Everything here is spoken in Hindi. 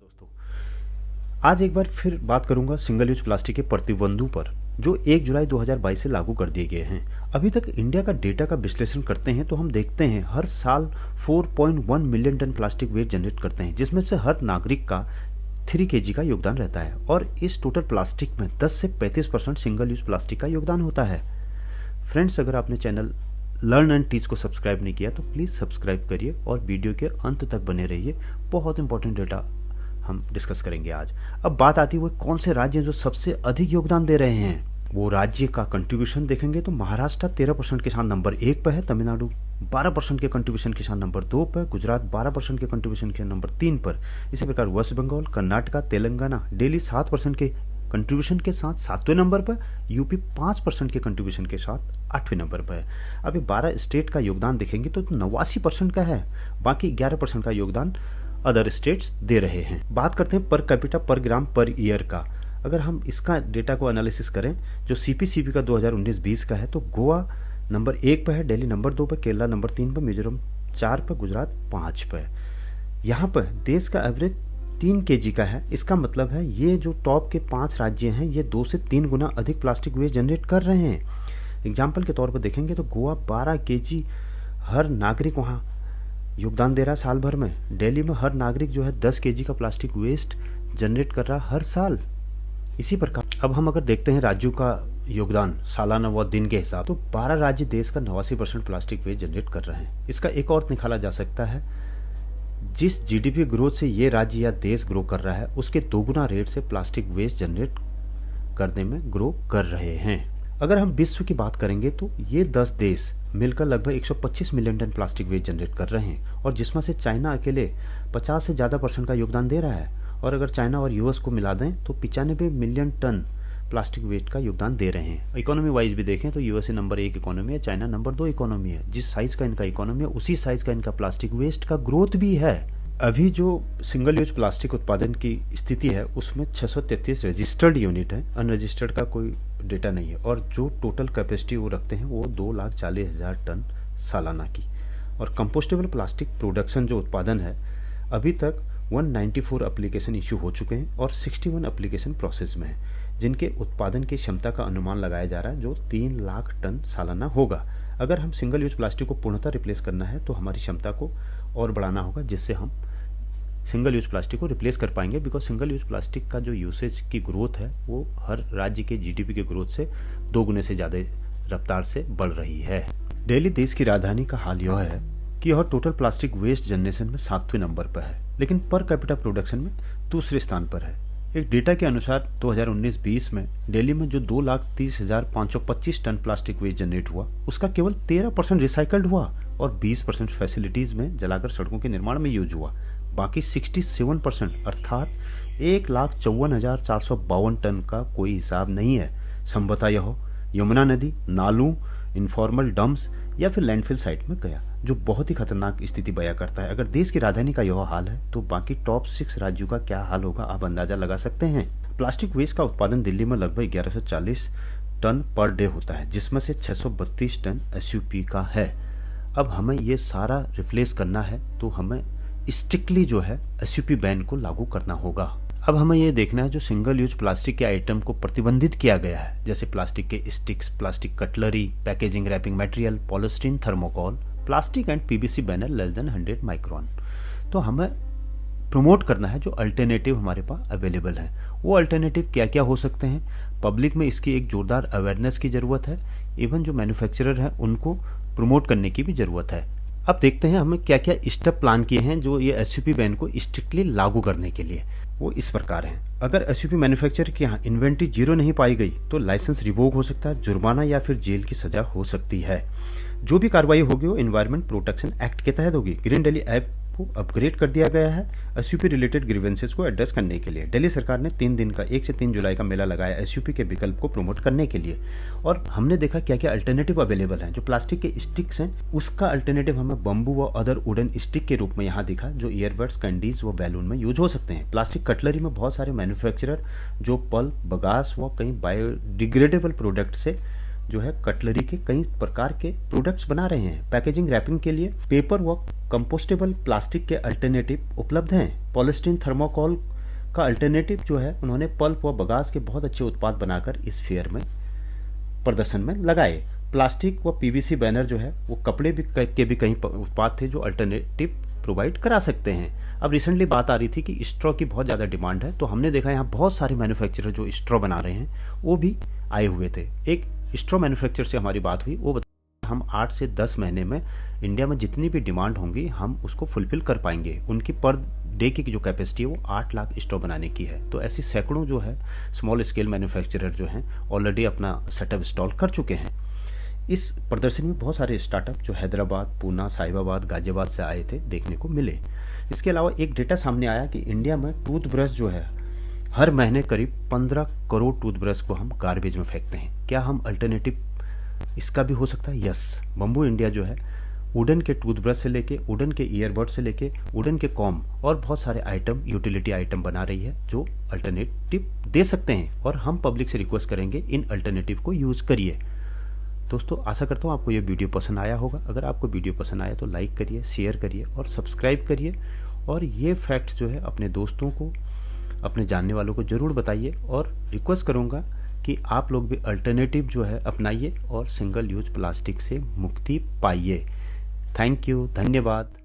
दोस्तों, आज एक बार फिर बात करूंगा सिंगल यूज प्लास्टिक के प्रतिबंधों पर जो 1 जुलाई 2022 से लागू कर दिए गए हैं। अभी तक इंडिया का डेटा का विश्लेषण करते हैं तो हम देखते हैं हर साल 4.1 million tonne plastic waste generate करते हैं, जिसमें से हर नागरिक का 3 केजी का योगदान रहता है और इस टोटल प्लास्टिक में 10 से 35% सिंगल यूज प्लास्टिक का योगदान होता है। फ्रेंड्स, अगर आपने चैनल लर्न एंड टीच को सब्सक्राइब नहीं किया तो प्लीज़ सब्सक्राइब करिए और वीडियो के अंत तक बने रहिए। बहुत इंपॉर्टेंट डेटा हम डिस्कस करेंगे आज। अब बात आती है वो कौन से राज्य हैं जो सबसे अधिक योगदान दे रहे हैं। वो राज्य का कंट्रीब्यूशन देखेंगे तो महाराष्ट्र 13% के साथ नंबर 1 पर है, तमिलनाडु 12% के कंट्रीब्यूशन के साथ नंबर 2 पर, गुजरात 12% के कंट्रीब्यूशन के नंबर 3 पर। इसी प्रकार वेस्ट बंगाल, कर्नाटका, तेलंगाना, दिल्ली 7% के कंट्रीब्यूशन के साथ 7वें नंबर पर, यूपी 5% के कंट्रीब्यूशन के साथ 8वें नंबर पर है। अभी 12 स्टेट का योगदान देखेंगे तो 89% का है, बाकी 11% का योगदान अदर स्टेट्स दे रहे हैं। बात करते हैं पर कैपिटा पर ग्राम पर ईयर का। अगर हम इसका डेटा को एनालिसिस करें जो सीपीसीबी का 2019-20 का है तो गोवा नंबर 1 पर है, दिल्ली नंबर 2 पर, केरला नंबर 3 पर, मिजोरम 4 पर, गुजरात 5 पर। यहाँ पर देश का एवरेज 3 केजी का है। इसका मतलब है ये जो टॉप के 5 राज्य हैं ये 2 से 3 गुना अधिक प्लास्टिक वेस्ट जनरेट कर रहे हैं। एग्जाम्पल के तौर पर देखेंगे तो गोवा 12 केजी हर नागरिक वहाँ योगदान दे रहा है साल भर में। दिल्ली में हर नागरिक जो है 10 केजी का प्लास्टिक वेस्ट जनरेट कर रहा है हर साल। इसी प्रकार अब हम अगर देखते हैं राज्यों का योगदान सालाना व दिन के हिसाब तो 12 राज्य देश का 89% प्लास्टिक वेस्ट जनरेट कर रहे हैं। इसका एक और निकाला जा सकता है, जिस जीडीपी ग्रोथ से ये राज्य या देश ग्रो कर रहा है उसके 2 गुना रेट से प्लास्टिक वेस्ट जनरेट करने में ग्रो कर रहे हैं। अगर हम विश्व की बात करेंगे तो ये 10 देश मिलकर लगभग 125 million tonne plastic waste generate कर रहे हैं और जिसमें से चाइना अकेले 50 से ज़्यादा % का योगदान दे रहा है। और अगर चाइना और यूएस को मिला दें तो 95 मिलियन टन प्लास्टिक वेस्ट का योगदान दे रहे हैं। इकोनॉमी वाइज भी देखें तो यूएसए नंबर 1 इकोनॉमी है, चाइना नंबर 2 इकोनॉमी है। जिस साइज़ का इनका इकोनॉमी है उसी साइज़ का इनका प्लास्टिक वेस्ट का ग्रोथ भी है। अभी जो सिंगल यूज प्लास्टिक उत्पादन की स्थिति है उसमें 633 रजिस्टर्ड यूनिट है, अनरजिस्टर्ड का कोई डेटा नहीं है। और जो टोटल कैपेसिटी वो रखते हैं वो 2,40,000 टन सालाना की। और कंपोस्टेबल प्लास्टिक प्रोडक्शन जो उत्पादन है अभी तक 194 एप्लीकेशन इशू हो चुके हैं और 61 एप्लीकेशन प्रोसेस में है, जिनके उत्पादन की क्षमता का अनुमान लगाया जा रहा है जो 3 लाख टन सालाना होगा। अगर हम सिंगल यूज प्लास्टिक को पूर्णतः रिप्लेस करना है तो हमारी क्षमता को और बढ़ाना होगा, जिससे हम सिंगल यूज प्लास्टिक को रिप्लेस कर पाएंगे। बिकॉज सिंगल यूज प्लास्टिक का जो यूसेज की ग्रोथ है वो हर राज्य के जीडीपी के ग्रोथ से 2 गुने से ज़्यादा रफ्तार से बढ़ रही है। दिल्ली देश की राजधानी का हाल यह है कि यह टोटल प्लास्टिक वेस्ट जनरेशन में 7वें नंबर पर है, लेकिन पर कैपिटा प्रोडक्शन में दूसरे स्थान पर है। एक डेटा के अनुसार 2019-20 में दिल्ली में जो 2,30,525 टन प्लास्टिक वेस्ट जनरेट हुआ उसका केवल 13% रिसाइकल्ड हुआ और 20% फैसिलिटीज़ में जलाकर सड़कों के निर्माण में यूज हुआ। बाकी 67% अर्थात 1,54,452 टन का कोई हिसाब नहीं है। संभवतः यह यमुना नदी, नालों, इनफॉर्मल डम्प्स या फिर लैंडफिल साइट में गया, जो बहुत ही खतरनाक स्थिति बयां करता है। अगर देश की राजधानी का यह हाल है तो बाकी टॉप 6 राज्यों का क्या हाल होगा आप अंदाजा लगा सकते हैं। प्लास्टिक वेस्ट का उत्पादन दिल्ली में लगभग 1140 टन पर डे होता है, जिसमें से 632 टन एसयूपी का है। अब हमें ये सारा रिप्लेस करना है तो हमें स्ट्रिक्टली जो है एसयूपी बैन को लागू करना होगा। अब हमें ये देखना है जो सिंगल यूज प्लास्टिक के आइटम को प्रतिबंधित किया गया है, जैसे प्लास्टिक के sticks, plastic cutlery, packaging wrapping material, polystyrene, thermocol, plastic and PVC banner less than 100 micron. तो हमें प्रमोट करना है जो अल्टरनेटिव हमारे पास अवेलेबल है। वो अल्टरनेटिव क्या क्या हो सकते हैं, पब्लिक में इसकी एक जोरदार अवेयरनेस की ज़रूरत है। इवन जो मैन्युफैक्चरर हैं उनको प्रमोट करने की भी ज़रूरत है। अब देखते हैं हमें क्या क्या स्टेप प्लान किए हैं जो ये एसयूपी बैन को स्ट्रिक्टली लागू करने के लिए। वो इस प्रकार हैं। अगर एसयूपी मैन्युफैक्चरर के यहाँ इन्वेंट्री 0 नहीं पाई गई तो लाइसेंस रिवोक हो सकता है, जुर्माना या फिर जेल की सजा हो सकती है। जो भी कार्रवाई होगी वो एनवायरमेंट प्रोटेक्शन एक्ट के तहत होगी। ग्रीन दिल्ली ऐप को अपग्रेड कर दिया गया है एसयूपी रिलेटेड ग्रीवेंसेस को एड्रेस करने के लिए। दिल्ली सरकार ने 3 दिन का 1 से 3 जुलाई का मेला लगाया एसयूपी के विकल्प को प्रमोट करने के लिए। और हमने देखा क्या क्या अल्टरनेटिव अवेलेबल हैं। जो प्लास्टिक के स्टिक्स हैं उसका अल्टरनेटिव हमें बम्बू व अदर वुडन स्टिक के रूप में यहाँ दिखा, जो ईयरबड्स, कैंडीज व बैलून में यूज हो सकते हैं। प्लास्टिक कटलरी में बहुत सारे मैन्युफैक्चरर जो पल्प, बगास व कई बायोडिग्रेडेबल प्रोडक्ट से जो है कटलरी के कई प्रकार के प्रोडक्ट्स बना रहे हैं। पैकेजिंग रैपिंग के लिए पेपर व कंपोस्टेबल प्लास्टिक के अल्टरनेटिव उपलब्ध हैं। पॉलीस्टीरीन, थर्मोकोल का अल्टरनेटिव जो है उन्होंने पल्प व बगास के बहुत अच्छे उत्पाद बनाकर इस फेयर में प्रदर्शन में लगाए। प्लास्टिक व पीवीसी बैनर जो है वो कपड़े के भी कई उत्पाद थे जो अल्टरनेटिव प्रोवाइड करा सकते हैं। अब रिसेंटली बात आ रही थी कि स्ट्रॉ की बहुत ज़्यादा डिमांड है, तो हमने देखा यहाँ बहुत सारे मैन्युफैक्चरर जो स्ट्रॉ बना रहे हैं वो भी आए हुए थे। एक स्ट्रॉ मैन्युफैक्चरर से हमारी बात हुई, वो हम 8 से 10 महीने में इंडिया में जितनी भी डिमांड होंगी हम उसको फुलफिल कर पाएंगे। उनकी पर डे की जो कैपेसिटी है वो 8 लाख स्ट्रॉ बनाने की है। तो ऐसी सैकड़ों जो है स्मॉल स्केल मैन्युफैक्चरर जो हैं ऑलरेडी अपना सेटअप इंस्टॉल कर चुके हैं। इस प्रदर्शनी में बहुत सारे स्टार्टअप जो हैदराबाद, पूना, साहिबाबाद, गाजियाबाद से आए थे देखने को मिले। इसके अलावा एक डेटा सामने आया कि इंडिया में टूथब्रश जो है हर महीने करीब 15 करोड़ टूथब्रश को हम गार्बेज में फेंकते हैं। क्या हम अल्टरनेटिव इसका भी हो सकता है? यस। बम्बू इंडिया जो है वुडन के टूथब्रश से लेके, वुडन के ईयरबड से लेके, वुडन के कॉम और बहुत सारे आइटम, यूटिलिटी आइटम बना रही है जो अल्टरनेटिव दे सकते हैं। और हम पब्लिक से रिक्वेस्ट करेंगे इन अल्टरनेटिव को यूज़ करिए। दोस्तों आशा करता हूँ आपको ये वीडियो पसंद आया होगा। अगर आपको वीडियो पसंद आया तो लाइक करिए, शेयर करिए और सब्सक्राइब करिए। और ये फैक्ट्स जो है अपने दोस्तों को, अपने जानने वालों को ज़रूर बताइए। और रिक्वेस्ट करूँगा कि आप लोग भी अल्टरनेटिव जो है अपनाइए और सिंगल यूज प्लास्टिक से मुक्ति पाइए। थैंक यू, धन्यवाद।